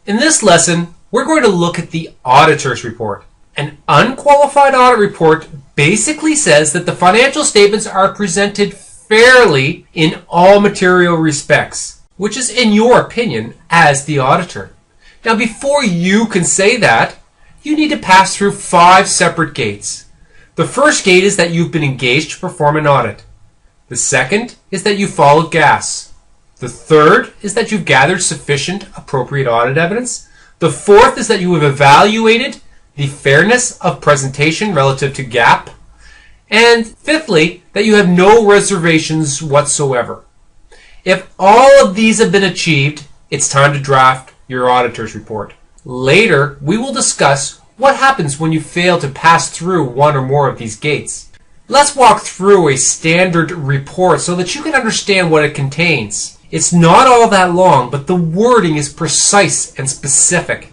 In this lesson, we're going to look at the auditor's report. An unqualified audit report basically says that the financial statements are presented fairly in all material respects, which is in your opinion as the auditor. Now, before you can say that, you need to pass through 5 separate gates. The first gate is that you've been engaged to perform an audit. The second is that you followed GAS. The third is that you've gathered sufficient appropriate audit evidence. The fourth is that you have evaluated the fairness of presentation relative to GAAP. And fifthly, that you have no reservations whatsoever. If all of these have been achieved, it's time to draft your auditor's report. Later, we will discuss what happens when you fail to pass through one or more of these gates. Let's walk through a standard report so that you can understand what it contains. It's not all that long, but the wording is precise and specific.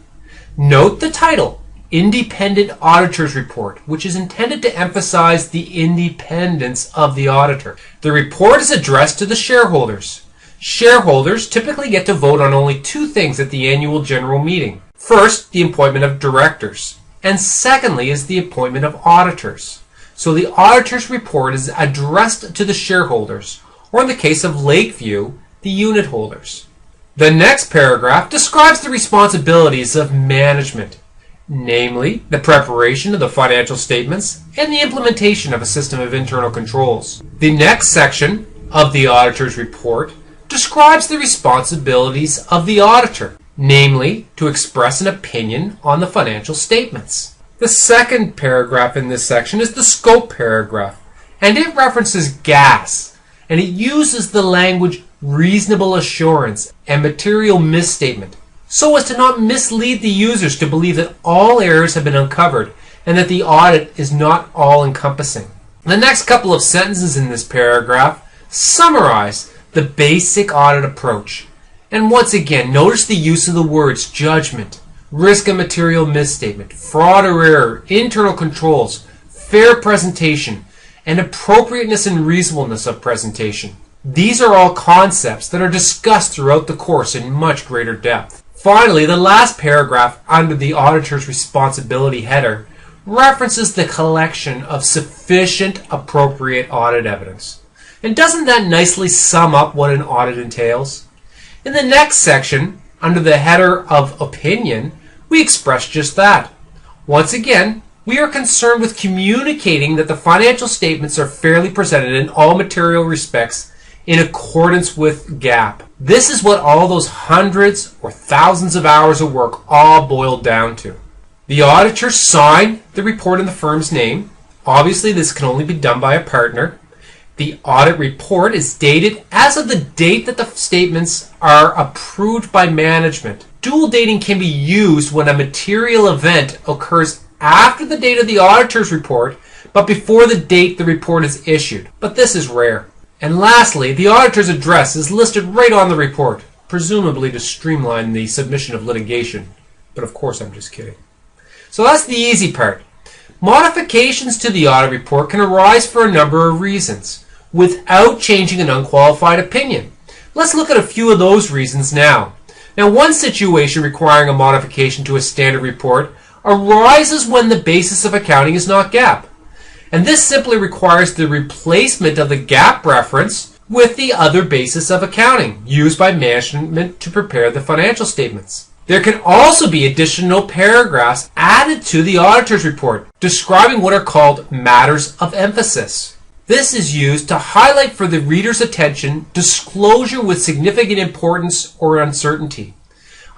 Note the title, Independent Auditor's Report, which is intended to emphasize the independence of the auditor. The report is addressed to the shareholders. Shareholders typically get to vote on only 2 things at the annual general meeting. First, the appointment of directors, and secondly is the appointment of auditors. So the auditor's report is addressed to the shareholders, or in the case of Lakeview, the unit holders. The next paragraph describes the responsibilities of management, namely the preparation of the financial statements and the implementation of a system of internal controls. The next section of the auditor's report describes the responsibilities of the auditor, namely to express an opinion on the financial statements. The second paragraph in this section is the scope paragraph, and it references GAS, and it uses the language reasonable assurance and material misstatement so as to not mislead the users to believe that all errors have been uncovered and that the audit is not all-encompassing. The next couple of sentences in this paragraph summarize the basic audit approach. And once again, notice the use of the words judgment, risk and material misstatement, fraud or error, internal controls, fair presentation, and appropriateness and reasonableness of presentation. These are all concepts that are discussed throughout the course in much greater depth. Finally, the last paragraph under the auditor's responsibility header references the collection of sufficient appropriate audit evidence. And doesn't that nicely sum up what an audit entails? In the next section, under the header of opinion, we express just that. Once again, we are concerned with communicating that the financial statements are fairly presented in all material respects in accordance with GAAP. This is what all those hundreds or thousands of hours of work all boil down to. The auditors sign the report in the firm's name. Obviously, this can only be done by a partner. The audit report is dated as of the date that the statements are approved by management. Dual dating can be used when a material event occurs after the date of the auditor's report, but before the date the report is issued. But this is rare. And lastly, the auditor's address is listed right on the report, presumably to streamline the submission of litigation. But of course, I'm just kidding. So that's the easy part. Modifications to the audit report can arise for a number of reasons, without changing an unqualified opinion. Let's look at a few of those reasons now. Now, one situation requiring a modification to a standard report arises when the basis of accounting is not GAAP. And this simply requires the replacement of the GAAP reference with the other basis of accounting used by management to prepare the financial statements. There can also be additional paragraphs added to the auditor's report describing what are called matters of emphasis. This is used to highlight for the reader's attention disclosure with significant importance or uncertainty.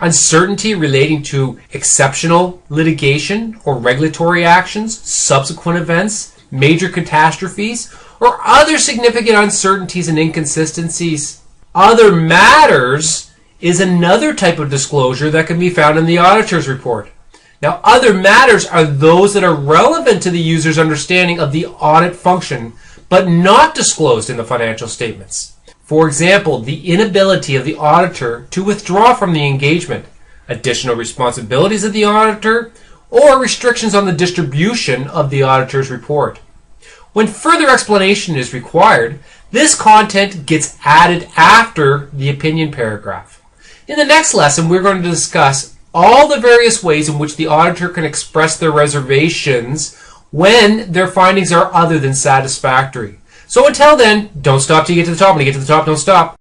Uncertainty relating to exceptional litigation or regulatory actions, subsequent events, major catastrophes, or other significant uncertainties and inconsistencies. Other matters is another type of disclosure that can be found in the auditor's report. Now, other matters are those that are relevant to the user's understanding of the audit function, but not disclosed in the financial statements. For example, the inability of the auditor to withdraw from the engagement, additional responsibilities of the auditor, or restrictions on the distribution of the auditor's report. When further explanation is required, this content gets added after the opinion paragraph. In the next lesson, we're going to discuss all the various ways in which the auditor can express their reservations when their findings are other than satisfactory. So until then, don't stop till you get to the top. When you get to the top, don't stop.